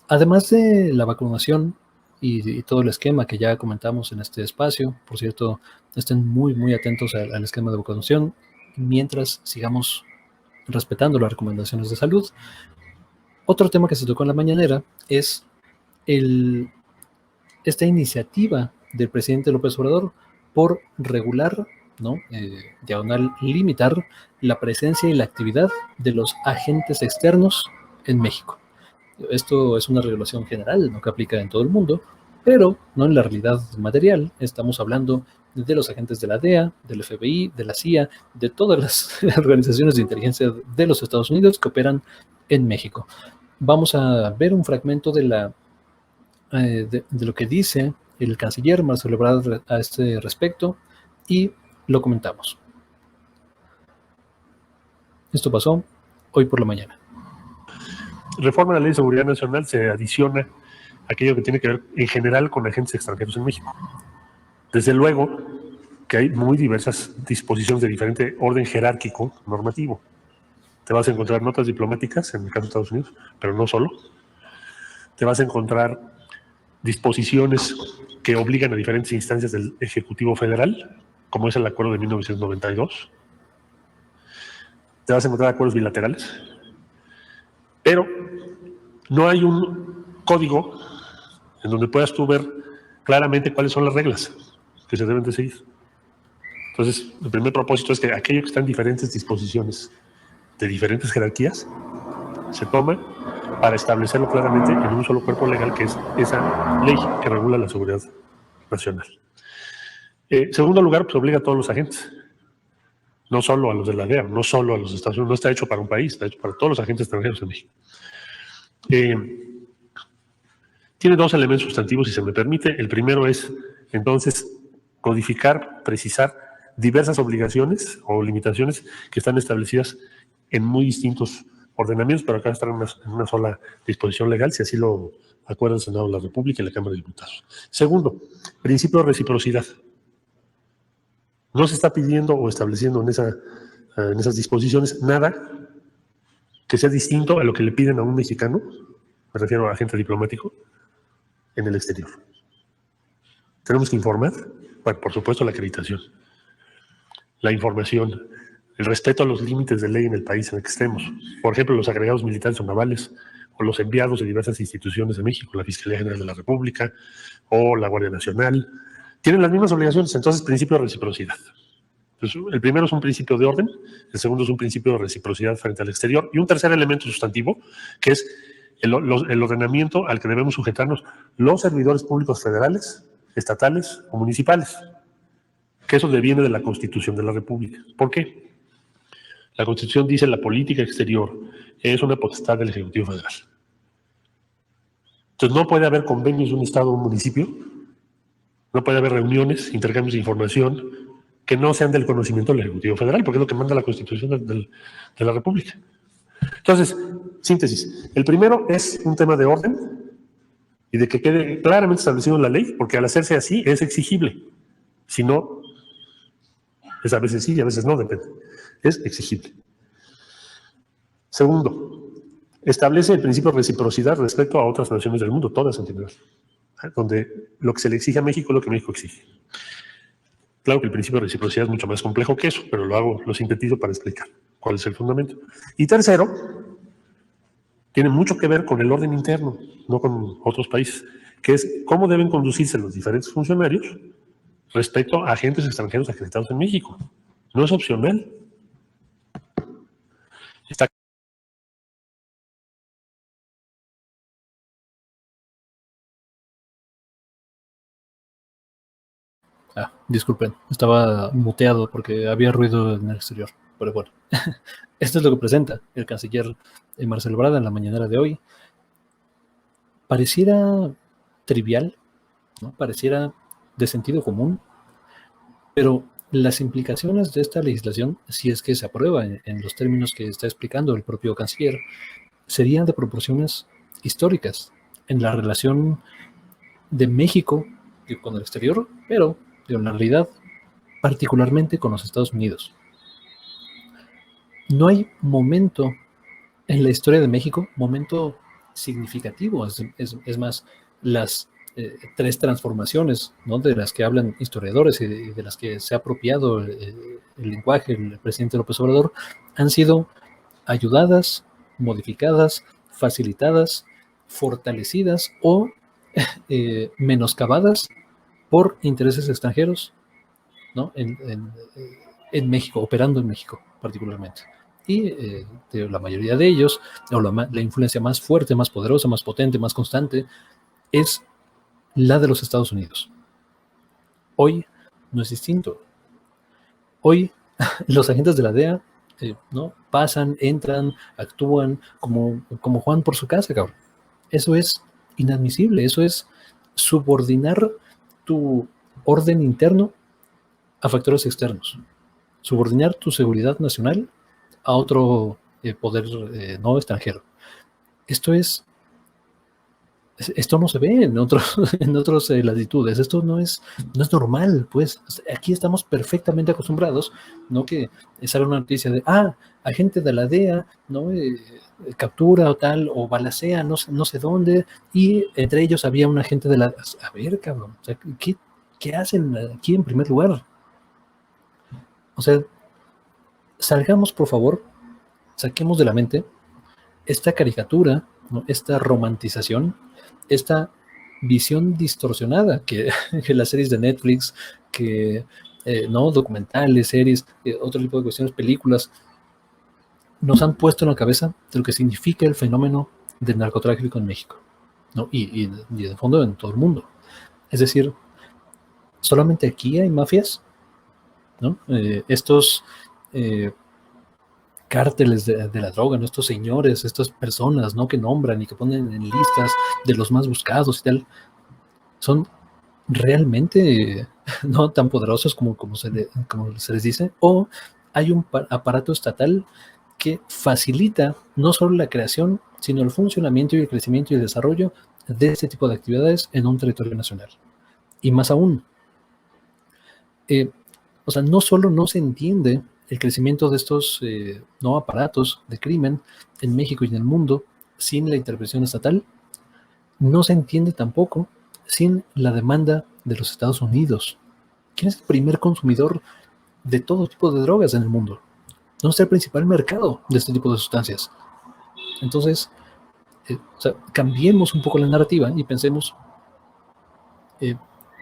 Además de la vacunación y todo el esquema que ya comentamos en este espacio, por cierto, estén muy atentos al esquema de vacunación mientras sigamos respetando las recomendaciones de salud. Otro tema que se tocó en la mañanera es el, esta iniciativa del presidente López Obrador por regular, ¿no? Diagonal limitar la presencia y la actividad de los agentes externos en México. Esto es una regulación general, no que aplica en todo el mundo, pero no en la realidad material. Estamos hablando de los agentes de la DEA, del FBI, de la CIA, de todas las organizaciones de inteligencia de los Estados Unidos que operan en México. Vamos a ver un fragmento de lo que dice el canciller Marcelo Ebrard a este respecto y lo comentamos. Esto pasó hoy por la mañana. Reforma a la Ley de Seguridad Nacional se adiciona aquello que tiene que ver en general con agentes extranjeros en México. Desde luego que hay muy diversas disposiciones de diferente orden jerárquico normativo. Te vas a encontrar notas diplomáticas, en el caso de Estados Unidos, pero no solo. Te vas a encontrar disposiciones que obligan a diferentes instancias del Ejecutivo Federal, como es el Acuerdo de 1992. Te vas a encontrar acuerdos bilaterales, pero no hay un código en donde puedas tú ver claramente cuáles son las reglas que se deben de seguir. Entonces, el primer propósito es que aquello que está en diferentes disposiciones de diferentes jerarquías se toma para establecerlo claramente en un solo cuerpo legal, que es esa ley que regula la seguridad nacional. Segundo lugar, pues obliga a todos los agentes, no solo a los de la DEA, no solo a los Estados Unidos, no está hecho para un país, está hecho para todos los agentes extranjeros en México. Tiene dos elementos sustantivos, si se me permite. El primero es, entonces, codificar, precisar diversas obligaciones o limitaciones que están establecidas en muy distintos ordenamientos, pero acá están en una sola disposición legal, si así lo acuerda el Senado de la República y la Cámara de Diputados. Segundo, principio de reciprocidad. No se está pidiendo o estableciendo en esas disposiciones nada que sea distinto a lo que le piden a un mexicano, me refiero a agente diplomático, en el exterior. Tenemos que informar, bueno, por supuesto la acreditación, la información, el respeto a los límites de ley en el país en el que estemos. Por ejemplo, los agregados militares o navales, o los enviados de diversas instituciones de México, la Fiscalía General de la República o la Guardia Nacional, tienen las mismas obligaciones. Entonces, principio de reciprocidad. Entonces, el primero es un principio de orden, el segundo es un principio de reciprocidad frente al exterior, y un tercer elemento sustantivo, que es el ordenamiento al que debemos sujetarnos los servidores públicos federales, estatales o municipales, que eso deviene de la Constitución de la República. ¿Por qué? La Constitución dice que la política exterior es una potestad del Ejecutivo Federal. Entonces no puede haber convenios de un estado o un municipio, no puede haber reuniones, intercambios de información que no sean del conocimiento del Ejecutivo Federal, porque es lo que manda la Constitución de la República. Entonces, síntesis. El primero es un tema de orden y de que quede claramente establecido en la ley, porque al hacerse así es exigible. Si no, es a veces sí y a veces no, depende. Es exigible. Segundo, establece el principio de reciprocidad respecto a otras naciones del mundo, todas en general, donde lo que se le exige a México es lo que México exige. Claro que el principio de reciprocidad es mucho más complejo que eso, pero lo sintetizo para explicar cuál es el fundamento. Y tercero, tiene mucho que ver con el orden interno, no con otros países, que es cómo deben conducirse los diferentes funcionarios respecto a agentes extranjeros acreditados en México. No es opcional. Está Disculpen, estaba muteado porque había ruido en el exterior, pero bueno. Esto es lo que presenta el canciller Marcelo Ebrard en la mañanera de hoy. Pareciera trivial, ¿no? Pareciera de sentido común, pero las implicaciones de esta legislación, si es que se aprueba en los términos que está explicando el propio canciller, serían de proporciones históricas en la relación de México con el exterior, pero en la realidad particularmente con los Estados Unidos. No hay momento en la historia de México, momento significativo. Es más, las tres transformaciones, ¿no?, de las que hablan historiadores y de las que se ha apropiado el lenguaje el presidente López Obrador, han sido ayudadas, modificadas, facilitadas, fortalecidas o menoscabadas por intereses extranjeros, ¿no?, en México, operando en México particularmente. Y la mayoría de ellos, o la influencia más fuerte, más poderosa, más potente, más constante, es la de los Estados Unidos. Hoy no es distinto. Hoy los agentes de la DEA ¿no?, pasan, entran, actúan como Juan por su casa, cabrón. Eso es inadmisible, eso es subordinar tu orden interno a factores externos, subordinar tu seguridad nacional a otro poder no extranjero. Esto no se ve en otras latitudes, esto no es normal, pues. Aquí estamos perfectamente acostumbrados, ¿no?, que sale una noticia de, agente de la DEA, ¿no?, captura o tal, o balacea no sé dónde, y entre ellos había un agente de la... A ver, cabrón, o sea, ¿qué hacen aquí en primer lugar? O sea, salgamos, por favor, saquemos de la mente esta caricatura, ¿no?, esta romantización, esta visión distorsionada que las series de Netflix, que no documentales, series, otro tipo de cuestiones, películas, nos han puesto en la cabeza de lo que significa el fenómeno del narcotráfico en México, ¿no? Y de fondo en todo el mundo. Es decir, solamente aquí hay mafias, ¿no? Estos cárteles de la droga, ¿no?, estos señores, estas personas, ¿no?, que nombran y que ponen en listas de los más buscados y tal, son realmente no tan poderosos como se les dice, o hay un aparato estatal que facilita no solo la creación, sino el funcionamiento y el crecimiento y el desarrollo de este tipo de actividades en un territorio nacional. Y más aún, o sea, no solo no se entiende el crecimiento de estos no aparatos de crimen en México y en el mundo sin la intervención estatal, no se entiende tampoco sin la demanda de los Estados Unidos. ¿Quién es el primer consumidor de todo tipo de drogas en el mundo? ¿Dónde está el principal mercado de este tipo de sustancias? Entonces, o sea, cambiemos un poco la narrativa y pensemos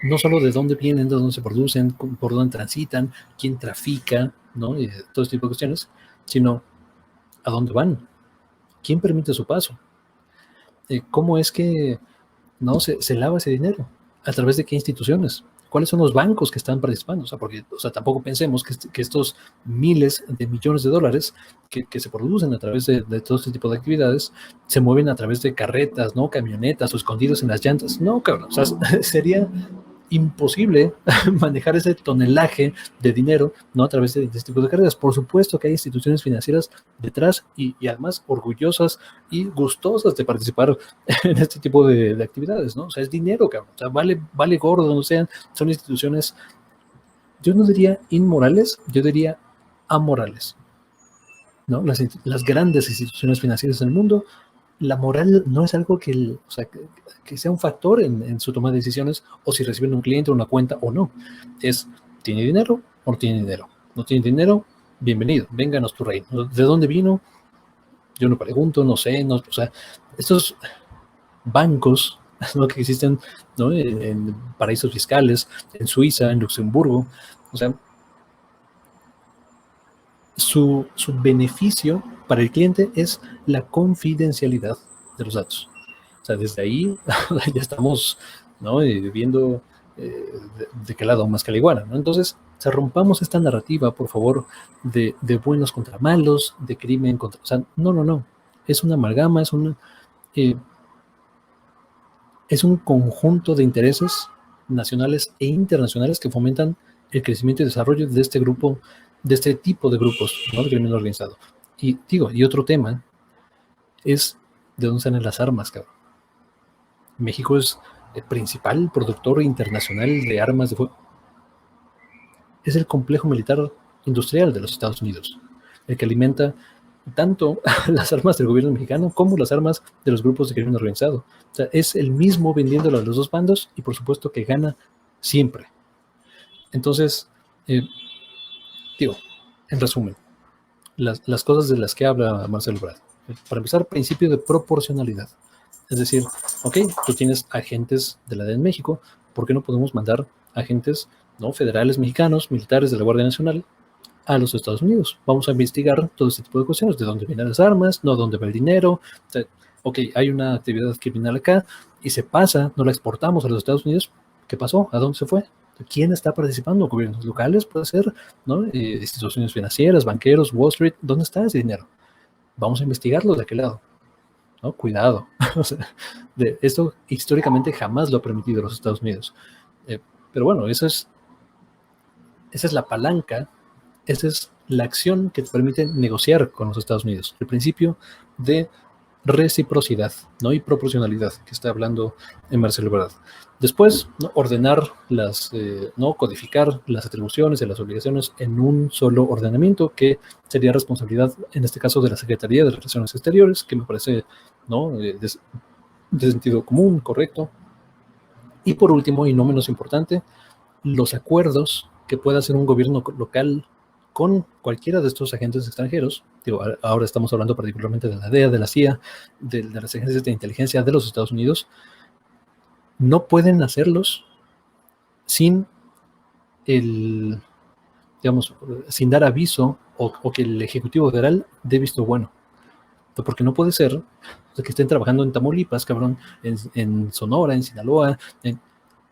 no solo de dónde vienen, de dónde se producen, por dónde transitan, quién trafica, ¿no?, y todo este tipo de cuestiones, sino a dónde van, quién permite su paso, cómo es que no se lava ese dinero, a través de qué instituciones, cuáles son los bancos que están participando. O sea, porque, o sea, tampoco pensemos que estos miles de millones de dólares que se producen a través de todo este tipo de actividades se mueven a través de carretas, ¿no?, camionetas o escondidos en las llantas. No, cabrón, o sea, sería imposible manejar ese tonelaje de dinero, ¿no?, a través de este tipo de carreras. Por supuesto que hay instituciones financieras detrás y además orgullosas y gustosas de participar en este tipo de actividades, ¿no? O sea, es dinero, cabrón. O sea, vale gordo, donde sean. Son instituciones, yo no diría inmorales, yo diría amorales, ¿no? Las grandes instituciones financieras del mundo, la moral no es algo que sea un factor en su toma de decisiones, o si reciben un cliente o una cuenta o no. ¿Tiene dinero o no tiene dinero? ¿No tiene dinero? Bienvenido, vénganos tu reino. ¿De dónde vino? Yo no pregunto, no sé, o sea, estos bancos, ¿no?, que existen, ¿no?, en paraísos fiscales, en Suiza, en Luxemburgo, o sea, su beneficio para el cliente es la confidencialidad de los datos. O sea, desde ahí ya estamos, ¿no?, viendo de qué lado más que la iguana, ¿no? Entonces, rompamos esta narrativa, por favor, de buenos contra malos, de crimen contra... O sea, no. Es una amalgama, es un conjunto de intereses nacionales e internacionales que fomentan el crecimiento y desarrollo de este grupo, de este tipo de grupos, ¿no?, de crimen organizado. Y otro tema es de dónde salen las armas, cabrón. México es el principal productor internacional de armas de fuego. Es el complejo militar industrial de los Estados Unidos, el que alimenta tanto las armas del gobierno mexicano como las armas de los grupos de crimen organizado. O sea, es el mismo vendiéndolo a los dos bandos y por supuesto que gana siempre. Entonces, digo, en resumen, las cosas de las que habla Marcelo Ebrard. Para empezar, principio de proporcionalidad. Es decir, ok, tú tienes agentes de la DEA en México, ¿por qué no podemos mandar agentes, ¿no?, federales mexicanos, militares de la Guardia Nacional, a los Estados Unidos? Vamos a investigar todo este tipo de cuestiones, de dónde vienen las armas, no dónde va el dinero. O sea, ok, hay una actividad criminal acá y se pasa, no la exportamos a los Estados Unidos. ¿Qué pasó? ¿A dónde se fue? ¿Quién está participando? ¿Gobiernos locales? Puede ser, ¿no? Instituciones financieras, banqueros, Wall Street. ¿Dónde está ese dinero? Vamos a investigarlo de aquel lado, ¿no? Cuidado. O sea, esto históricamente jamás lo ha permitido los Estados Unidos. Pero bueno, esa es la palanca, esa es la acción que te permite negociar con los Estados Unidos. El principio de reciprocidad, ¿no?, y proporcionalidad que está hablando en Marcelo Ebrard. Después, ¿no?, ordenar no codificar las atribuciones y las obligaciones en un solo ordenamiento, que sería responsabilidad, en este caso, de la Secretaría de Relaciones Exteriores, que me parece, ¿no?, de sentido común, correcto. Y por último, y no menos importante, los acuerdos que pueda hacer un gobierno local con cualquiera de estos agentes extranjeros. Digo, ahora estamos hablando particularmente de la DEA, de la CIA, de las agencias de inteligencia de los Estados Unidos. No pueden hacerlos sin sin dar aviso o que el Ejecutivo Federal dé visto bueno. Porque no puede ser que estén trabajando en Tamaulipas, cabrón, en Sonora, en Sinaloa,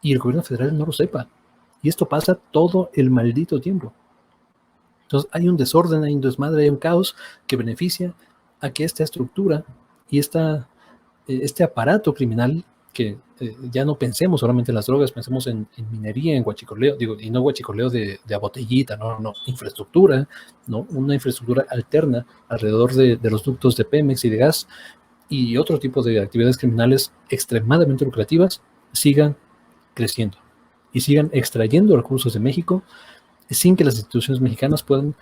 y el gobierno federal no lo sepa. Y esto pasa todo el maldito tiempo. Entonces hay un desorden, hay un desmadre, hay un caos que beneficia a que esta estructura y este aparato criminal, que ya no pensemos solamente en las drogas, pensemos en minería, en huachicoleo, digo, y no huachicoleo de a botellita, no, infraestructura, ¿no?, una infraestructura alterna alrededor de los ductos de Pemex y de gas y otro tipo de actividades criminales extremadamente lucrativas, sigan creciendo y sigan extrayendo recursos de México sin que las instituciones mexicanas puedan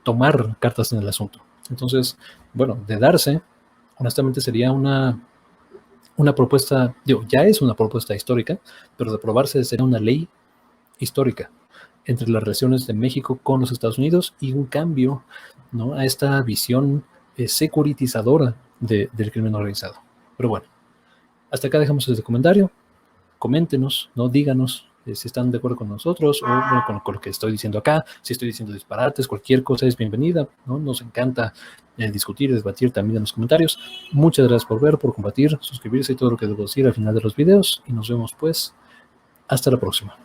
tomar cartas en el asunto. Entonces, bueno, de darse, honestamente sería una propuesta, digo, ya es una propuesta histórica, pero de aprobarse sería una ley histórica entre las relaciones de México con los Estados Unidos y un cambio, ¿no?, a esta visión securitizadora del crimen organizado. Pero bueno, hasta acá dejamos este comentario. Coméntenos, ¿no?, díganos si están de acuerdo con nosotros o bueno, con lo que estoy diciendo acá. Si estoy diciendo disparates, cualquier cosa es bienvenida, ¿no? Nos encanta discutir y debatir también en los comentarios. Muchas gracias por ver, por compartir, suscribirse y todo lo que debo decir al final de los videos. Y nos vemos pues hasta la próxima.